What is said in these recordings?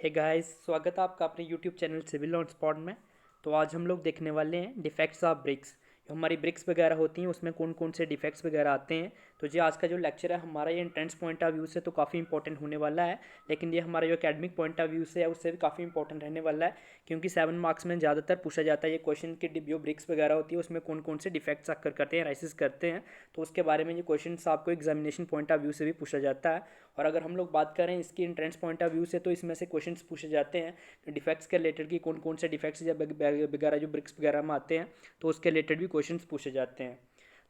Hey guys, स्वागत है आपका अपने YouTube channel civil on spot में। तो आज हम लोग देखने वाले हैं डिफेक्ट्स ऑफ ब्रिक्स। जो हमारी ब्रिक्स वगैरह होती हैं उसमें कौन कौन से डिफेक्ट्स वगैरह आते हैं। तो जी आज का जो लेक्चर है हमारा ये एंट्रेंस पॉइंट ऑफ व्यू से तो काफ़ी इंपॉर्टेंट होने वाला है, लेकिन ये हमारा जो एकेडमिक पॉइंट ऑफ व्यू से है उससे भी काफ़ी इंपॉर्टेंट रहने वाला है, क्योंकि 7 मार्क्स में ज़्यादातर पूछा जाता है ये क्वेश्चन कि जो ब्रिक्स वगैरह होती है उसमें कौन कौन से डिफेक्ट्स आकर करते हैं, राइसिस करते हैं। तो उसके बारे में ये क्वेश्चन आपको एग्जामिनेशन पॉइंट ऑफ व्यू से भी पूछा जाता है। और अगर हम लोग बात करें इसकी एंट्रेंस पॉइंट ऑफ व्यू से तो इसमें से क्वेश्चंस पूछे जाते हैं डिफेक्ट्स के रिलेटेड की कौन कौन से डिफेक्ट्स या वगैरह जो ब्रिक्स वगैरह में आते हैं, तो उसके रिलेटेड भी क्वेश्चंस पूछे जाते हैं।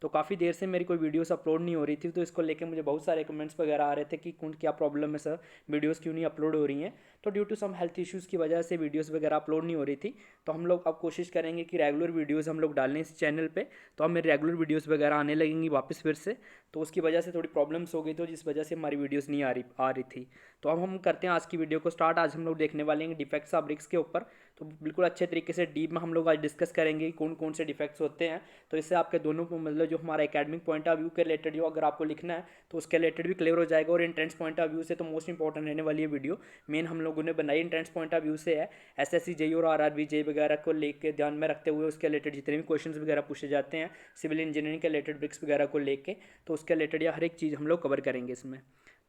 तो काफ़ी देर से मेरी कोई वीडियोस अपलोड नहीं हो रही थी, तो इसको लेके मुझे बहुत सारे कमेंट्स वगैरह आ रहे थे कि कौन क्या प्रॉब्लम है सर, वीडियोस क्यों नहीं अपलोड हो रही हैं। तो due to some health issues की वजह से वीडियोस वगैरह अपलोड नहीं हो रही थी। तो हम लोग अब कोशिश करेंगे कि रेगुलर वीडियोज़ हम लोग डालें इस चैनल पर। तो अब मेरे रेगुलर वीडियोज़ वगैरह आने लगेंगी वापस फिर से। तो उसकी वजह से थोड़ी प्रॉब्लम्स हो गई, तो जिस वजह से हमारी वीडियोज़ नहीं आ रही थी। तो अब हम करते हैं आज की वीडियो को स्टार्ट। आज हम लोग देखने वाले हैं डिफेक्ट्स ऑफ ब्रिक्स के ऊपर। तो बिल्कुल अच्छे तरीके से डीप में हम लोग आज डिस्कस करेंगे कि कौन कौन से डिफेक्ट्स होते हैं। तो इससे आपके दोनों को मतलब जो हमारा एकेडमिक पॉइंट ऑफ व्यू के रिलेटेड जो अगर आपको लिखना है तो उसके रिलेटेड भी क्लियर हो जाएगा। और एंट्रेंस पॉइंट ऑफ व्यू से तो मोस्ट इंपॉर्टेंट रहने वाली है वीडियो। मेन हम लोगों ने बनाई एंट्रेंस पॉइंट ऑफ व्यू से है, एसएससी जेई और आरआरबी जेई वगैरह को लेकर ध्यान में रखते हुए उसके रिलेटेड जितने भी क्वेश्चन वगैरह पूछे जाते हैं सिविल इंजीनियरिंग के रिलेटेड ब्रिक्स वगैरह को लेके, तो उसके रिलेटेड या हर एक चीज़ हम लोग कवर करेंगे इसमें।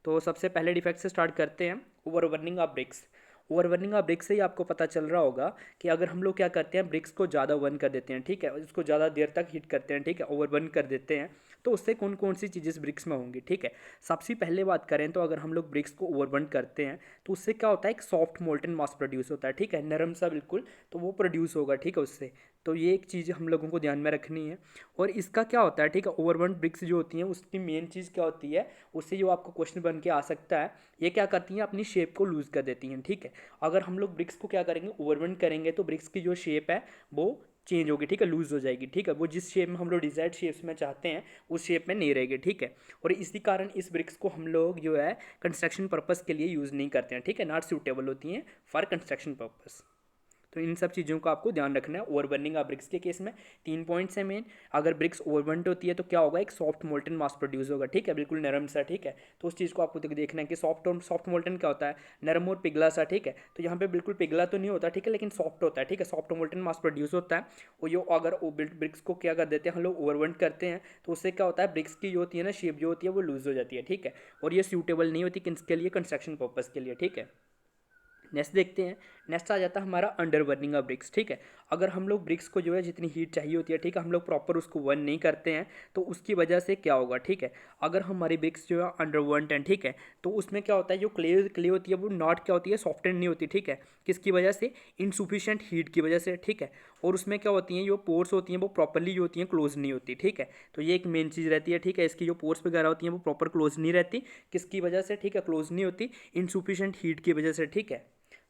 तो सबसे पहले डिफेक्ट से स्टार्ट करते हैं, ओवरबर्निंग ऑफ ब्रिक्स। ओवरबर्निंग ऑफ ब्रिक्स से ही आपको पता चल रहा होगा कि अगर हम लोग क्या करते हैं, ब्रिक्स को ज़्यादा बर्न कर देते हैं, ठीक है, उसको ज़्यादा देर तक हीट करते हैं, ठीक है, ओवरबर्न कर देते हैं, तो उससे कौन कौन सी चीज़ें ब्रिक्स में होंगी, ठीक है। सबसे पहले बात करें तो अगर हम लोग ब्रिक्स को ओवरबर्न करते हैं तो उससे क्या होता है, एक सॉफ्ट मोल्टन मास प्रोड्यूस होता है, ठीक है, नरम सा बिल्कुल, तो वो प्रोड्यूस होगा, ठीक है, उससे। तो ये एक चीज़ हम लोगों को ध्यान में रखनी है। और इसका क्या होता है, ठीक है, ओवरबर्न ब्रिक्स जो होती हैं उसकी मेन चीज़ क्या होती है, उससे जो आपको क्वेश्चन बन के आ सकता है, ये क्या करती हैं, अपनी शेप को लूज़ कर देती हैं, ठीक है। अगर हम लोग ब्रिक्स को क्या करेंगे, ओवरबर्न करेंगे तो ब्रिक्स की जो शेप है वो चेंज होगी, ठीक है, लूज हो जाएगी, ठीक है, वो जिस शेप में हम लोग डिजायर्ड शेप्स में चाहते हैं उस शेप में नहीं रहेगी, ठीक है। और इसी कारण इस ब्रिक्स को हम लोग जो है कंस्ट्रक्शन पर्पस के लिए यूज़ नहीं करते हैं, ठीक है, नॉट सूटेबल होती हैं फॉर कंस्ट्रक्शन पर्पस। तो इन सब चीज़ों का आपको ध्यान रखना है। ओवरबर्निंग ऑफ ब्रिक्स के केस में 3 पॉइंट्स है मेन। अगर ब्रिक्स ओवरबर्न्ड होती है तो क्या होगा, एक सॉफ्ट मोल्टन मास प्रोड्यूस होगा, ठीक है, बिल्कुल नरम सा, ठीक है। तो उस चीज़ को आपको देखना है कि सॉफ्ट और सॉफ्ट मोल्टन क्या होता है, नरम और पिघला सा, ठीक है। तो यहाँ पे बिल्कुल पिघला तो नहीं होता, ठीक है, लेकिन सॉफ्ट होता है, ठीक है, सॉफ्ट मोल्टन मास प्रोड्यूस होता है। और जो अगर ब्रिक्स को क्या कर देते हैं हम लोग, ओवरबर्न करते हैं, तो उससे क्या होता है, ब्रिक्स की जो होती है ना शेप जो होती है वो लूज हो जाती है, ठीक है। और ये सूटेबल नहीं होती किसके लिए, कंस्ट्रक्शन पर्पज़ के लिए, ठीक है। नेक्स्ट देखते हैं। नेक्स्ट आ जाता है हमारा अंडर बर्निंग ऑफ ब्रिक्स, ठीक है। अगर हम लोग ब्रिक्स को जो है जितनी हीट चाहिए होती है, ठीक है, हम लोग प्रॉपर उसको बर्न नहीं करते हैं, तो उसकी वजह से क्या होगा, ठीक है। अगर हमारी ब्रिक्स जो है अंडर बर्न है, ठीक है, तो उसमें क्या होता है, जो क्ले क्ले होती है वो नॉट क्या होती है, सॉफ्टन नहीं होती, ठीक है। किसकी वजह से, इनसुफिशिएंट हीट की वजह से, ठीक है। और उसमें क्या होती हैं, जो पोर्स होती हैं वो प्रॉपरली जो होती हैं क्लोज नहीं होती, ठीक है। तो ये एक मेन चीज़ रहती है, ठीक है, इसकी जो पोर्स वगैरह होती हैं वो प्रॉपर क्लोज नहीं रहती, किसकी वजह से, ठीक है, क्लोज नहीं होती, इनसुफिशिएंट हीट की वजह से, ठीक है।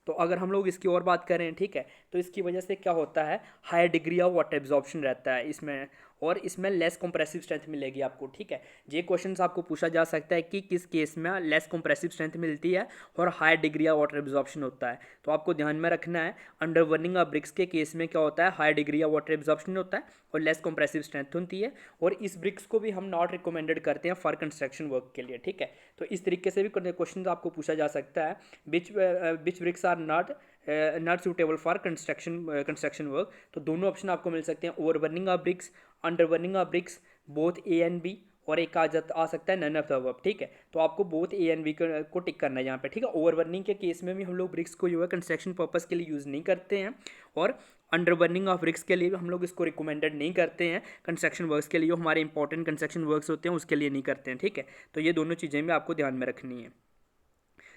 तो अगर हम लोग इसकी और बात करें, ठीक है, तो इसकी वजह से क्या होता है, high degree of water absorption रहता है इसमें, और इसमें लेस कंप्रेसिव स्ट्रेंथ मिलेगी आपको, ठीक है। ये क्वेश्चन आपको पूछा जा सकता है कि किस केस में लेस कंप्रेसिव स्ट्रेंथ मिलती है और high degree of water absorption होता है। तो आपको ध्यान में रखना है, अंडर बर्निंग ऑफ ब्रिक्स के केस में क्या होता है, high degree of water absorption होता है और लेस कंप्रेसिव स्ट्रेंथ होती है। और इस ब्रिक्स को भी हम नॉट रिकमेंडेड करते हैं फॉर कंस्ट्रक्शन वर्क के लिए, ठीक है। तो इस तरीके से भी क्वेश्चन आपको पूछा जा सकता है, which bricks are not suitable for construction work. तो दोनों ऑप्शन आपको मिल सकते हैं, over burning of bricks, under burning of bricks, both A and B, और एक आ सकता है नन ऑफ द अबव, ठीक है। तो आपको बोथ ए एंड बी को टिक करना है यहाँ पे, ठीक है। ओवर बर्निंग के केस में भी हम लोग ब्रिक्स को जो है कंस्ट्रक्शन पर्पस के लिए यूज़ नहीं करते हैं, और अंडर बर्निंग ऑफ ब्रिक्स के लिए भी हम लोग इसको रिकमेंडेड नहीं करते हैं कंस्ट्रक्शन वर्क्स के लिए, जो हमारे इंपॉर्टेंट कंस्ट्रक्शन वर्क्स होते हैं उसके लिए नहीं करते हैं, ठीक है। तो ये दोनों चीज़ें भी आपको ध्यान में रखनी है।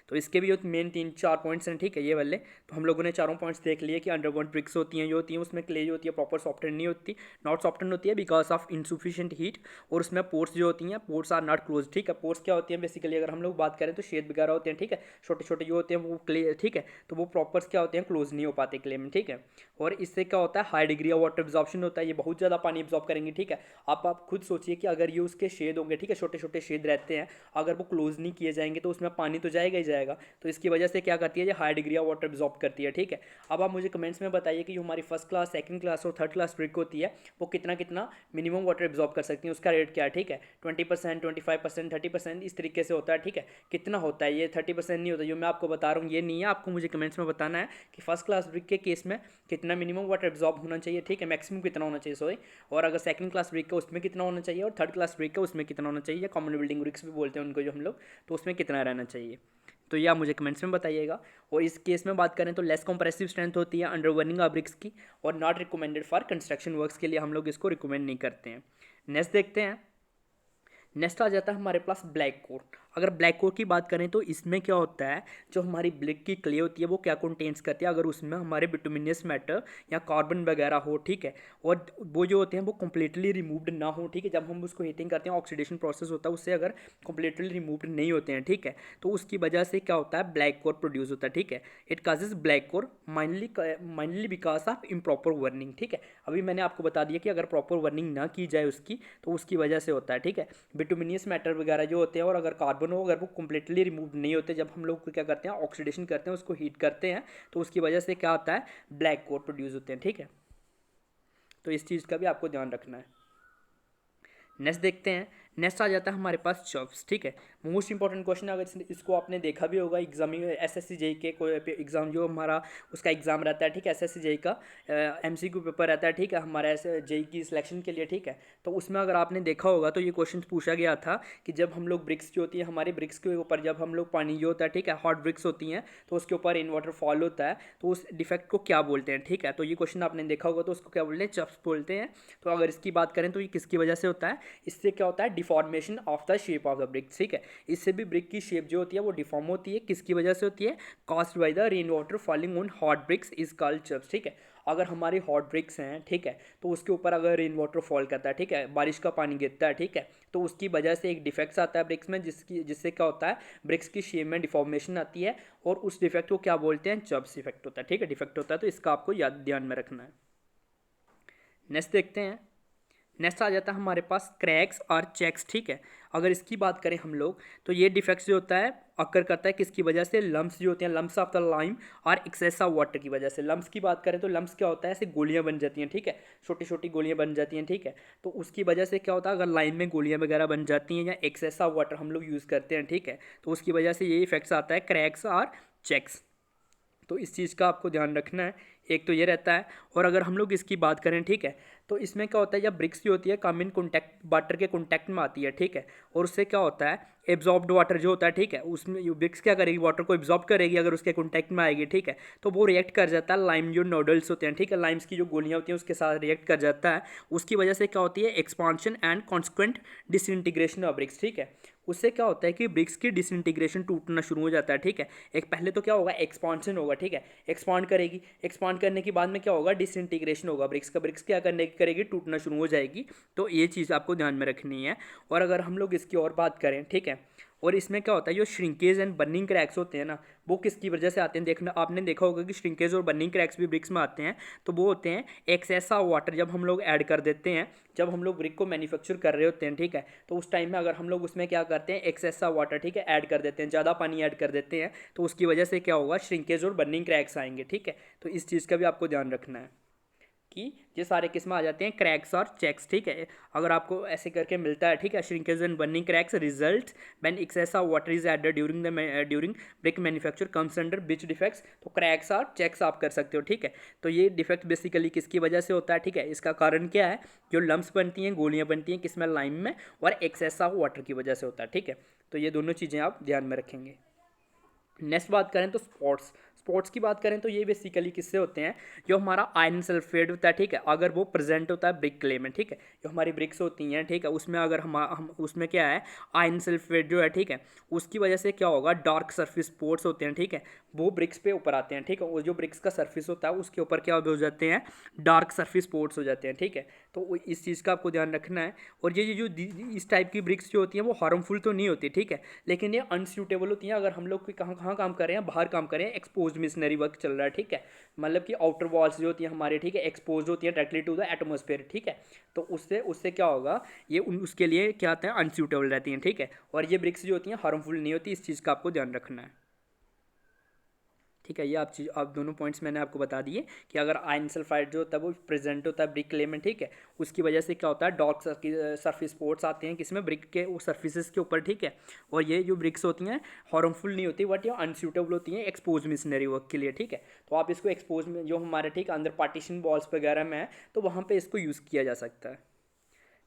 तो इसके भी जो मेन 3-4 पॉइंट्स हैं, ठीक है, ये वाले। तो हम लोगों ने चारों पॉइंट्स देख लिए कि अंडरग्राउंड ब्रिक्स होती हैं जो होती हैं उसमें क्ले जो होती है प्रॉपर सॉफ्टन नहीं होती, नॉट सॉफ्टन होती है बिकॉज ऑफ इनसुफिशिएंट हीट। और उसमें पोर्स जो होती हैं, पोर्स आर नॉट क्लोज, ठीक है। पोर्स क्या होती हैं बेसिकली, अगर हम लोग बात करें तो छेद वगैरह होते हैं, ठीक है, छोटे छोटे जो होते हैं वो क्ले, ठीक है, तो वो प्रॉपर क्या होते हैं, क्लोज नहीं हो पाते क्ले में, ठीक है। और इससे क्या होता है, high degree of water absorption होता है, ये बहुत ज़्यादा पानी एब्जॉर्ब करेंगे, ठीक है। आप खुद सोचिए कि अगर ये उसके शेड होंगे, ठीक है, छोटे छोटे शेड रहते हैं, अगर वो क्लोज नहीं किए जाएंगे तो उसमें पानी तो जाएगा ही जाएगा, जाएगा, तो इसकी वजह से क्या करती है, ये high degree of water absorb करती है। ठीक है, अब आप मुझे कमेंट्स में बताइए कि जो हमारी फर्स्ट क्लास, सेकंड क्लास और थर्ड क्लास ब्रिक होती है वो कितना कितना मिनिमम वाटर एब्जॉर्ब कर सकती है, उसका रेट क्या है। ठीक है, 20%, 25%, 30%, इस तरीके से होता है। ठीक है, कितना होता है, ये 30% नहीं होता जो मैं आपको बता रहा हूँ, ये नहीं है। आपको मुझे कमेंट्स में बताना है कि फर्स्ट क्लास ब्रिक के केस में कितना मिनिमम वाटर एब्जॉर्ब होना चाहिए। ठीक है, मैक्सिमम कितना होना चाहिए, सॉरी, और अगर सेकंड क्लास ब्रिक का उसमें कितना होना चाहिए, और थर्ड क्लास ब्रिक का उसमें कितना होना चाहिए, या कॉमन बिल्डिंग ब्रिक्स भी बोलते हैं उनको जो हम लोग, तो उसमें कितना रहना चाहिए। तो ये आप मुझे कमेंट्स में बताइएगा। और इस केस में बात करें तो लेस कंप्रेसिव स्ट्रेंथ होती है अंडर वर्निंग ब्रिक्स की, और not recommended for construction works के लिए हम लोग इसको रिकमेंड नहीं करते हैं। नेक्स्ट देखते हैं, नेक्स्ट आ जाता है हमारे पास ब्लैक कोर। अगर ब्लैक कोर की बात करें तो इसमें क्या होता है, जो हमारी ब्रिक की क्ले होती है वो क्या कंटेन्स करती है, अगर उसमें हमारे बिटुमिनियस मैटर या कार्बन वगैरह हो। ठीक है, और वो जो होते हैं वो कम्प्लीटली रिमूव्ड ना हो। ठीक है, जब हम उसको हीटिंग करते हैं ऑक्सीडेशन प्रोसेस होता है, उससे अगर कम्प्लीटली रिमूव्ड नहीं होते हैं, ठीक है, तो उसकी वजह से क्या होता है, ब्लैक कोर प्रोड्यूस होता है। ठीक है, it causes black core mainly because of improper burning. ठीक है, अभी मैंने आपको बता दिया कि अगर प्रॉपर वर्निंग ना की जाए उसकी, तो उसकी वजह से होता है। ठीक है, बिटुमिनियस मैटर वगैरह जो होते हैं, और अगर कार्बन हो, अगर वो कम्प्लीटली रिमूव नहीं होते, जब हम लोग क्या करते हैं ऑक्सीडेशन करते हैं, उसको हीट करते हैं, तो उसकी वजह से क्या होता है, ब्लैक कोर प्रोड्यूस होते हैं। ठीक है, तो इस चीज़ का भी आपको ध्यान रखना है। नेक्स्ट देखते हैं, नेक्स्ट आ जाता है हमारे पास चर्प्स। ठीक है, मोस्ट इंपॉर्टेंट क्वेश्चन, अगर इसको आपने देखा भी होगा एग्जाम में, एसएससी जेई के कोई एग्ज़ाम जो हमारा उसका एग्ज़ाम रहता है। ठीक है, एसएससी जेई का एमसीक्यू पेपर रहता है। ठीक है, हमारा ऐसे जेई की सिलेक्शन के लिए। ठीक है, तो उसमें अगर आपने देखा होगा तो ये क्वेश्चन पूछा गया था कि जब हम लोग ब्रिक्स जो होती है हमारी ब्रिक्स के ऊपर, जब हम लोग पानी जो होता है, ठीक है, हॉट ब्रिक्स होती हैं, तो उसके ऊपर रेन वाटर फॉल होता है, तो उस डिफेक्ट को क्या बोलते हैं। ठीक है, तो ये क्वेश्चन आपने देखा होगा, तो उसको क्या बोलते हैं, चर्प्स बोलते हैं। तो अगर इसकी बात करें तो ये किसकी वजह से होता है, इससे क्या होता है, deformation of the shape of the brick. ठीक है, इससे भी ब्रिक की शेप जो होती है वो डिफॉर्म होती है, किसकी वजह से होती है, caused by the rain water falling on hot bricks is called chuffs. ठीक है, अगर हमारी हॉट ब्रिक्स हैं, ठीक है, तो उसके ऊपर अगर रेन वाटर फॉल करता है, ठीक है, बारिश का पानी गिरता है, ठीक है, तो उसकी वजह से एक डिफेक्ट्स आता है ब्रिक्स में, जिससे क्या होता है, ब्रिक्स की शेप में डिफॉर्मेशन आती है, और उस डिफेक्ट को क्या बोलते हैं, चर्प्स इफेक्ट होता है। ठीक है, डिफेक्ट होता है, तो इसका आपको याद ध्यान में रखना है। नेक्स्ट देखते हैं, नेक्स्ट आ जाता है हमारे पास क्रैक्स और चेक्स। ठीक है, अगर इसकी बात करें हम लोग, तो ये डिफेक्ट्स जो होता है अक्कर करता है किसकी वजह से, लम्स जो होते हैं, लम्स ऑफ द लाइम और एक्सेस ऑफ वाटर की वजह से। लम्स की बात करें तो लम्स क्या होता है, ऐसे गोलियां बन जाती हैं। ठीक है, छोटी छोटी गोलियां बन जाती हैं। ठीक है, तो उसकी वजह से क्या होता है, अगर लाइम में गोलियां वगैरह बन जाती हैं या एक्सेस ऑफ वाटर हम लोग यूज़ करते हैं, ठीक है, तो उसकी वजह से ये इफेक्ट्स आता है क्रैक्स और चेक्स। तो इस चीज़ का आपको ध्यान रखना है, एक तो ये रहता है। और अगर हम लोग इसकी बात करें, ठीक है, तो इसमें क्या होता है, जब ब्रिक्स जो होती है कम इन कॉन्टैक्ट वाटर के कॉन्टैक्ट में आती है, ठीक है, और उससे क्या होता है, एब्जॉर्ब्ड वाटर जो होता है, ठीक है, उसमें ब्रिक्स क्या करेगी, वाटर को एब्जॉर्ब करेगी, अगर उसके कॉन्टैक्ट में आएगी, ठीक है, तो वो रिएक्ट कर जाता है, लाइम जो नोडल्स होते हैं, ठीक है, लाइम्स की जो गोलियां होती हैं उसके साथ रिएक्ट कर जाता है। उसकी वजह से क्या होती है, expansion and consequent disintegration of BRICS. ठीक है, उससे क्या होता है कि ब्रिक्स की डिसइंटीग्रेशन टूटना शुरू हो जाता है। ठीक है, एक पहले तो क्या होगा, एक्सपांशन होगा। ठीक है, एक्सपांड करेगी, एक्सपांड करने के बाद में क्या होगा, डिसइंटीग्रेशन होगा ब्रिक्स का, ब्रिक्स क्या करने करेगी, टूटना शुरू हो जाएगी। तो ये चीज़ आपको ध्यान में रखनी है। और अगर हम लोग इसकी और बात करें, ठीक है, और इसमें क्या होता है, जो श्रिंकेज एंड बर्निंग क्रैक्स होते हैं ना, वो किसकी वजह से आते हैं, देखना आपने देखा होगा कि श्रिंकेज और बर्निंग क्रैक्स भी ब्रिक्स में आते हैं। तो वो होते हैं एक्सेस ऑफ वाटर, जब हम लोग ऐड कर देते हैं, जब हम लोग ब्रिक को मैन्युफैक्चर कर रहे होते हैं, ठीक है, तो उस टाइम में अगर हम लोग उसमें क्या करते हैं, एक्सेस ऑफ वाटर, ठीक है, ऐड कर देते हैं, ज़्यादा पानी ऐड कर देते हैं, तो उसकी वजह से क्या होगा, श्रिंकेज और बर्निंग क्रैक्स आएंगे। ठीक है, तो इस चीज़ का भी आपको ध्यान रखना है कि ये सारे किस्म आ जाते हैं क्रैक्स और चेक्स। ठीक है, अगर आपको ऐसे करके मिलता है, ठीक है, shrinkage and burning cracks result when excess of water is added during brick manufacture comes under which defects, तो क्रैक्स और चेक्स आप कर सकते हो। ठीक है, तो ये डिफेक्ट बेसिकली किसकी वजह से होता है, ठीक है, इसका कारण क्या है, जो लम्स बनती हैं, गोलियां बनती हैं किसमें, लाइम में, और एक्सेस ऑफ वाटर की वजह से होता है। ठीक है, तो ये दोनों चीज़ें आप ध्यान में रखेंगे। नेक्स्ट बात करें तो स्पॉट्स, स्पॉट्स की बात करें तो ये बेसिकली किससे होते हैं, जो हमारा आयरन सल्फेट होता है, ठीक है, अगर वो प्रेजेंट होता है ब्रिक क्ले में, ठीक है, जो हमारी ब्रिक्स होती हैं, ठीक है, उसमें अगर हम उसमें क्या है, आयरन सल्फेट जो है, ठीक है, उसकी वजह से क्या होगा, डार्क सरफेस स्पॉट्स होते हैं, ठीक है, वो ब्रिक्स पे ऊपर आते हैं। ठीक है, वो जो ब्रिक्स का सरफेस होता है उसके ऊपर क्या हो जाते हैं, डार्क सरफेस स्पॉट्स हो जाते हैं। ठीक है, तो इस चीज़ का आपको ध्यान रखना है। और ये जो इस टाइप की ब्रिक्स जो होती हैं वो हार्मफुल तो नहीं होती, ठीक है, लेकिन ये अनसूटेबल होती हैं अगर हम लोग कहाँ कहाँ काम कर रहे हैं, बाहर काम कर रहे हैं, एक्सपोज मिशनरी वर्क चल रहा है। ठीक है, मतलब कि आउटर वॉल्स जो होती हैं हमारे, ठीक है, एक्सपोज होती है डायरेक्टली टू द एटमॉस्फेयर। ठीक है, तो उससे उससे क्या होगा, ये उसके लिए क्या आते हैं, अनसूटेबल रहती हैं। ठीक है, और ये ब्रिक्स जो होती हैं हार्मफुल नहीं होती, इस चीज़ का आपको ध्यान रखना है। ठीक है। ये आप दोनों पॉइंट्स मैंने आपको बता दिए कि अगर आयरन सल्फाइड जो होता है वो प्रेजेंट होता है ब्रिक क्ले में, ठीक है, उसकी वजह से क्या होता है डार्क सरफेस स्पॉट्स आते हैं किसमें, ब्रिक के वो सर्फेसिस के ऊपर, ठीक है। और ये जो ब्रिक्स होती हैं हार्मफुल नहीं होती बट ये अनसूटेबल होती हैं एक्सपोज मिशनरी वर्क के लिए, ठीक है। तो आप इसको एक्सपोज में जो हमारे ठीक अंदर पार्टीशन वॉल्स वगैरह में है तो वहाँ पे इसको यूज़ किया जा सकता है।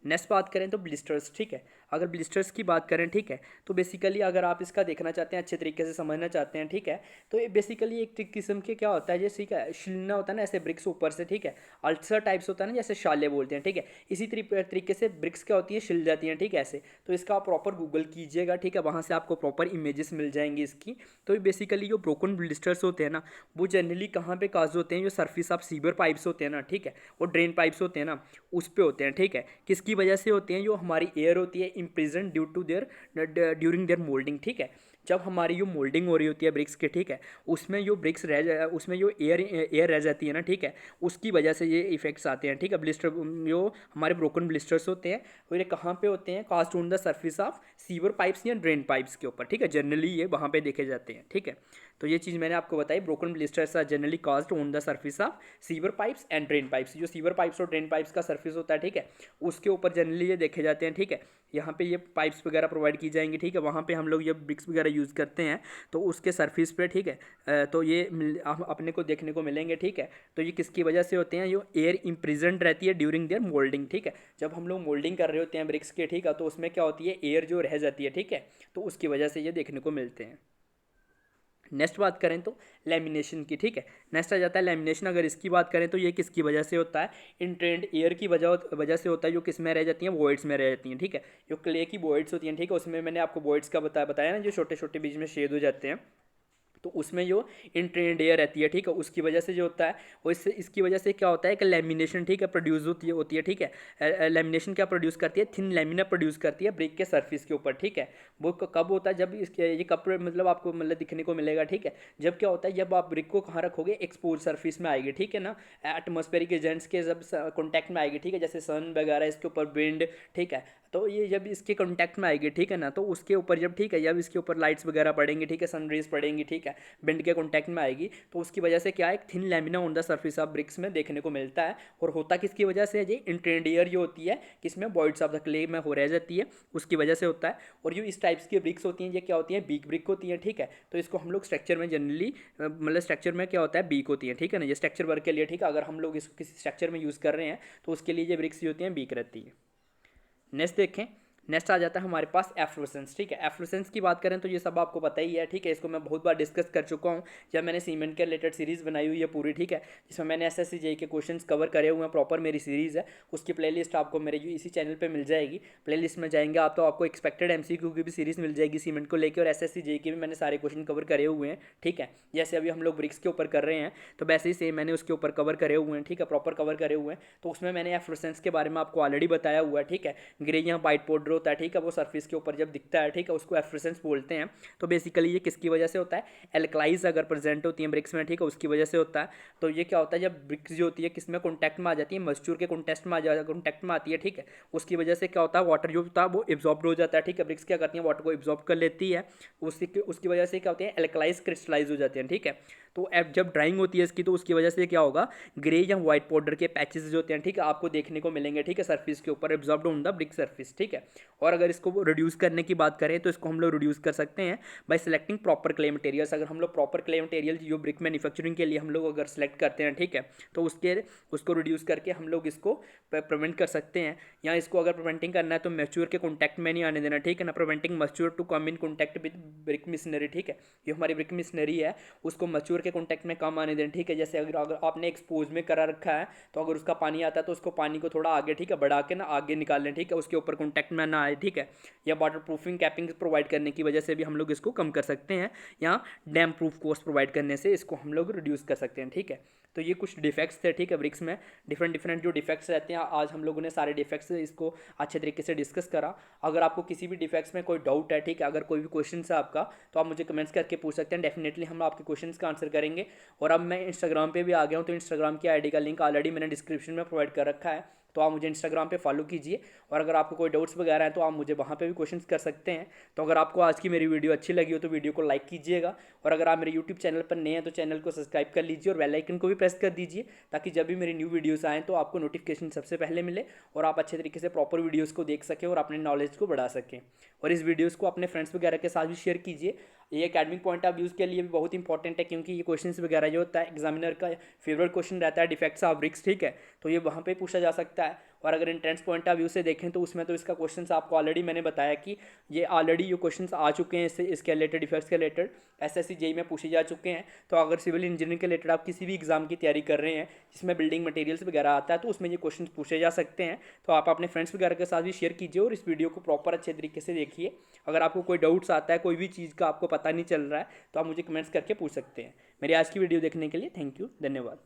नेक्स्ट बात करें तो ब्लिस्टर्स, ठीक है। अगर ब्लिस्टर्स की बात करें, ठीक है, तो बेसिकली अगर आप इसका देखना चाहते हैं अच्छे तरीके से समझना चाहते हैं, ठीक है, तो ये बेसिकली एक किस्म के क्या होता है जैसे ठीक है छिलना होता है ना ऐसे ब्रिक्स ऊपर से, ठीक है, अल्सर टाइप्स होता है ना जैसे शाले बोलते हैं, ठीक है, इसी तरीके से ब्रिक्स क्या होती है छिल जाती हैं, ठीक है, ऐसे। तो इसका आप प्रॉपर गूगल कीजिएगा, ठीक है, वहाँ से आपको प्रॉपर इमेजेस मिल जाएंगी इसकी। तो बेसिकली जो ब्रोकन ब्लिस्टर्स होते हैं ना वो जनरली कहाँ पे काज होते हैं, जो सर्फिस ऑफ सीवर पाइप्स होते हैं ना, ठीक है, वो ड्रेन पाइप्स होते हैं ना उस पे होते हैं, ठीक है। किसकी वजह से होते हैं, जो हमारी एयर होती है imprison due to their during their moulding, ठीक है। जब हमारी जो मोल्डिंग हो रही होती है ब्रिक्स के, ठीक है, उसमें जो ब्रिक्स उसमें जो एयर रह जाती है ना, ठीक है, उसकी वजह से ये इफेक्ट्स आते हैं, ठीक है। ब्लिस्टर जो हमारे ब्रोकन ब्लिस्टर्स होते हैं वो ये कहाँ पे होते हैं, cast on the surface of sewer pipes या ड्रेन पाइप्स के ऊपर, ठीक है, जनरली ये वहाँ पे देखे जाते हैं, ठीक है। तो ये चीज़ मैंने आपको बताई, broken blisters are generally cast on the surface of sewer pipes and drain pipes. जो सीवर पाइप्स और ड्रेन पाइप्स का सर्फेस होता है, ठीक है, उसके ऊपर जनरली ये देखे जाते हैं, ठीक है। यहाँ पे ये पाइप्स वगैरह प्रोवाइड की जाएंगी, ठीक है, वहाँ पे हम लोग ये ब्रिक्स वगैरह यूज़ करते हैं तो उसके सरफेस पे, ठीक है, तो ये अपने को देखने को मिलेंगे, ठीक है। तो ये किसकी वजह से होते हैं, जो एयर इम्प्रिजन्ड रहती है ड्यूरिंग देयर मोल्डिंग, ठीक है। जब हम लोग मोल्डिंग कर रहे होते हैं ब्रिक्स के, ठीक है, तो उसमें क्या होती है एयर जो रह जाती है, ठीक है, तो उसकी वजह से ये देखने को मिलते हैं। नेक्स्ट बात करें तो लेमिनेशन की, ठीक है, नेक्स्ट आ जाता है लेमिनेशन। अगर इसकी बात करें तो ये किसकी वजह से होता है, इंट्रेंड एयर की वजह से होता है, जो किस में रह जाती हैं, वॉइड्स में रह जाती हैं, ठीक है। जो क्ले की वॉइड्स होती हैं, ठीक है, उसमें मैंने आपको वॉइड्स का बताया ना, जो छोटे छोटे बीच में शेड हो जाते हैं, तो उसमें जो इंट्रेंड एयर रहती है, ठीक है, उसकी वजह से जो होता है वो इसकी वजह से क्या होता है कि लेमिनेशन, ठीक है, प्रोड्यूस होती है, ठीक है। लेमिनेशन क्या प्रोड्यूस करती है, थिन लेमिना प्रोड्यूस करती है ब्रिक के सर्फेस के ऊपर, ठीक है। वो कब होता है, जब इसके ये कब मतलब आपको मतलब दिखने को मिलेगा, ठीक है, जब क्या होता है जब आप ब्रिक को कहाँ रखोगे, एक्सपोज सर्फेस में आएगी, ठीक है ना, एटमॉस्फेरिक एजेंट्स के जब कॉन्टैक्ट में आएगी, ठीक है, जैसे सन वगैरह इसके ऊपर विंड, ठीक है, तो ये जब इसके कॉन्टैक्ट में आएगी, ठीक है ना, तो उसके ऊपर जब, ठीक है, जब इसके ऊपर लाइट्स वगैरह पड़ेंगी, ठीक है, सन रेज पड़ेंगी, ठीक है, विंड के कॉन्टैक्ट में आएगी, तो उसकी वजह से क्या है, एक thin lamina on the surface of BRICS में देखने को मिलता है। और होता किसकी वजह से है जी, इंट्रेंड एयर जो होती है किसमें, वॉइड्स ऑफ द क्ले में हो रह जाती है, उसकी वजह से होता है। और जो इस टाइप्स की ब्रिक्स होती हैं ये क्या होती हैं, बीक ब्रिक होती हैं, ठीक है। तो इसको हम लोग स्ट्रक्चर में जनरली मतलब स्ट्रक्चर में क्या होता है, बीक होती है, ठीक है ना, ये स्ट्रक्चर वर्क के लिए, ठीक है, अगर हम लोग इसको किसी स्ट्रक्चर में यूज़ कर रहे हैं तो उसके लिए ये ब्रिक्स जो होती हैं बीक रहती है। नेक्स्ट देखें, नेक्स्ट आ जाता है हमारे पास एफ्लोसेंस, ठीक है। एफ्लोसेंस की बात करें तो ये सब आपको पता ही है, ठीक है, इसको मैं बहुत बार डिस्कस कर चुका हूँ जब मैंने सीमेंट के रिलेटेड सीरीज़ बनाई हुई है पूरी, ठीक है, जिसमें मैंने एसएससी जेईई के क्वेश्चंस कवर करे हुए हैं, प्रॉपर मेरी सीरीज़ है, उसकी प्लेलिस्ट आपको मेरे जो इसी चैनल पर मिल जाएगी। प्लेलिस्ट में जाएंगे आप तो आपको एक्सपेक्टेड एमसीक्यू की भी सीरीज़ मिल जाएगी सीमेंट को लेकर, और एसएससी जेईई के भी मैंने सारे क्वेश्चन कवर करे हुए हैं, ठीक है। जैसे अभी हम लोग ब्रिक्स के ऊपर कर रहे हैं तो वैसे ही सेम मैंने उसके ऊपर कवर करे हुए हैं, ठीक है, प्रॉपर कवर करे हुए हैं। तो उसमें मैंने एफ्लोसेंस के बारे में आपको ऑलरेडी बताया हुआ है, ठीक है। ग्रे यहाँ वाइट पाउडर होता है, ठीक है, वो सरफेस के ऊपर जब दिखता है, ठीक है, उसको एफ्लोसेंस बोलते हैं। तो बेसिकली ये किसकी वजह से होता है, एल्कलाइज अगर प्रेजेंट होती है ब्रिक्स में, ठीक है, उसकी वजह से होता है। तो ये क्या होता है, जब ब्रिक्स जो होती है किसमें कॉन्टैक्ट में आ जाती है, मॉइस्चर के कॉन्टैक्ट में आती है, ठीक है, उसकी वजह से क्या होता है, वाटर जो होता है वो एब्जॉर्ब हो जाता है, ठीक है, ब्रिक्स क्या करती है, वाटर को एब्जॉर्ब कर लेती है, उसकी वजह से क्या होती है, एल्कलाइज क्रिस्टलाइज हो जाते हैं, ठीक है। तो जब ड्राइंग होती है इसकी तो उसकी वजह से क्या होगा, ग्रे या व्हाइट पाउडर के पैचेस जो होते हैं, ठीक है, आपको देखने को मिलेंगे, ठीक है, सर्फेस के ऊपर absorbed on the brick surface, ठीक है। और अगर इसको रिड्यूस करने की बात करें तो इसको हम लोग रिड्यूस कर सकते हैं bye selecting proper clay materials. अगर हम लोग प्रॉपर क्ले मटेरियल जो ब्रिक मैन्युफैक्चरिंग के लिए हम लोग अगर सेलेक्ट करते हैं, ठीक है, तो उसको रिड्यूस करके हम लोग इसको प्रिवेंट कर सकते हैं। या इसको अगर प्रिवेंटिंग करना है तो मैच्योर के कॉन्टैक्ट में नहीं आने देना, ठीक है ना, preventing moisture to come in contact with brick masonry, ठीक है, जो हमारी ब्रिक मिशनरी है उसको मैच्योर के कॉन्टैक्ट में कम आने देना, ठीक है। जैसे अगर आपने एक्सपोज में करा रखा है तो अगर उसका पानी आता है तो उसको पानी को थोड़ा आगे, ठीक है, बढ़ा के ना आगे निकाल लें, ठीक है, उसके ऊपर कॉन्टैक्ट में ना आए, ठीक है। या वाटर प्रूफिंग कैपिंग प्रोवाइड करने की वजह से भी हम लोग इसको कम कर सकते हैं, या डैम प्रूफ कोर्स प्रोवाइड करने से इसको हम लोग रिड्यूस कर सकते हैं, ठीक है। तो ये कुछ डिफेक्ट्स थे, ठीक है, ब्रिक्स में डिफरेंट जो डिफेक्ट्स रहते हैं, आज हम लोगों ने सारे डिफेक्ट्स इसको अच्छे तरीके से डिस्कस करा। अगर आपको किसी भी डिफेक्ट्स में कोई डाउट है, ठीक है, अगर कोई भी क्वेश्चन है आपका तो आप मुझे कमेंट्स करके पूछ सकते हैं, डेफिनेटली हम आपके क्वेश्चंस का आंसर करेंगे। और अब मैं इंस्टाग्राम पे भी आ गया हूँ, तो इंस्टाग्राम की आईडी का लिंक ऑलरेडी मैंने डिस्क्रिप्शन में प्रोवाइड कर रखा है, तो आप मुझे इंस्टाग्राम पे फॉलो कीजिए। और अगर आपको कोई डाउट्स वगैरह हैं तो आप मुझे वहाँ पे भी क्वेश्चंस कर सकते हैं। तो अगर आपको आज की मेरी वीडियो अच्छी लगी हो तो वीडियो को लाइक कीजिएगा, और अगर आप मेरे यूट्यूब चैनल पर नए हैं तो चैनल को सब्सक्राइब कर लीजिए और बेल आइकन को भी प्रेस कर दीजिए, ताकि जब भी मेरी न्यू वीडियोस आएँ तो आपको नोटिफिकेशन सबसे पहले मिले और आप अच्छे तरीके से प्रॉपर वीडियोज़ को देख सकें और अपने नॉलेज को बढ़ा सकें। और इस वीडियोज़ को अपने फ्रेंड्स वगैरह के साथ भी शेयर कीजिए। ये एकेडमिक पॉइंट ऑफ व्यूज़ के लिए भी बहुत इंपॉर्टेंट है, क्योंकि ये क्वेश्चंस वगैरह जो होता है एग्जामिनर का फेवरेट क्वेश्चन रहता है डिफेक्ट्स ऑफ ब्रिक्स, ठीक है। तो ये वहाँ पे पूछा जा सकता है। और अगर एंट्रेंस पॉइंट ऑफ व्यू से देखें तो उसमें तो इसका क्वेश्चन आपको ऑलरेडी मैंने बताया कि ये ऑलरेडी ये क्वेश्चन आ चुके हैं, इसके रिलेटेड डिफेक्ट्स के रिलेटेड एसएससी जेईई में पूछे जा चुके हैं। तो अगर सिविल इंजीनियरिंग के रिलेटेड आप किसी भी एग्जाम की तैयारी कर रहे हैं जिसमें बिल्डिंग मटेरियल्स वगैरह आता है तो उसमें ये क्वेश्चन पूछे जा सकते हैं। तो आप अपने फ्रेंड्स वगैरह के साथ भी शेयर कीजिए और इस वीडियो को प्रॉपर अच्छे तरीके से देखिए। अगर आपको कोई डाउट्स आता है, कोई भी चीज़ का आपको पता नहीं चल रहा है, तो आप मुझे कमेंट्स करके पूछ सकते हैं। मेरी आज की वीडियो देखने के लिए थैंक यू, धन्यवाद।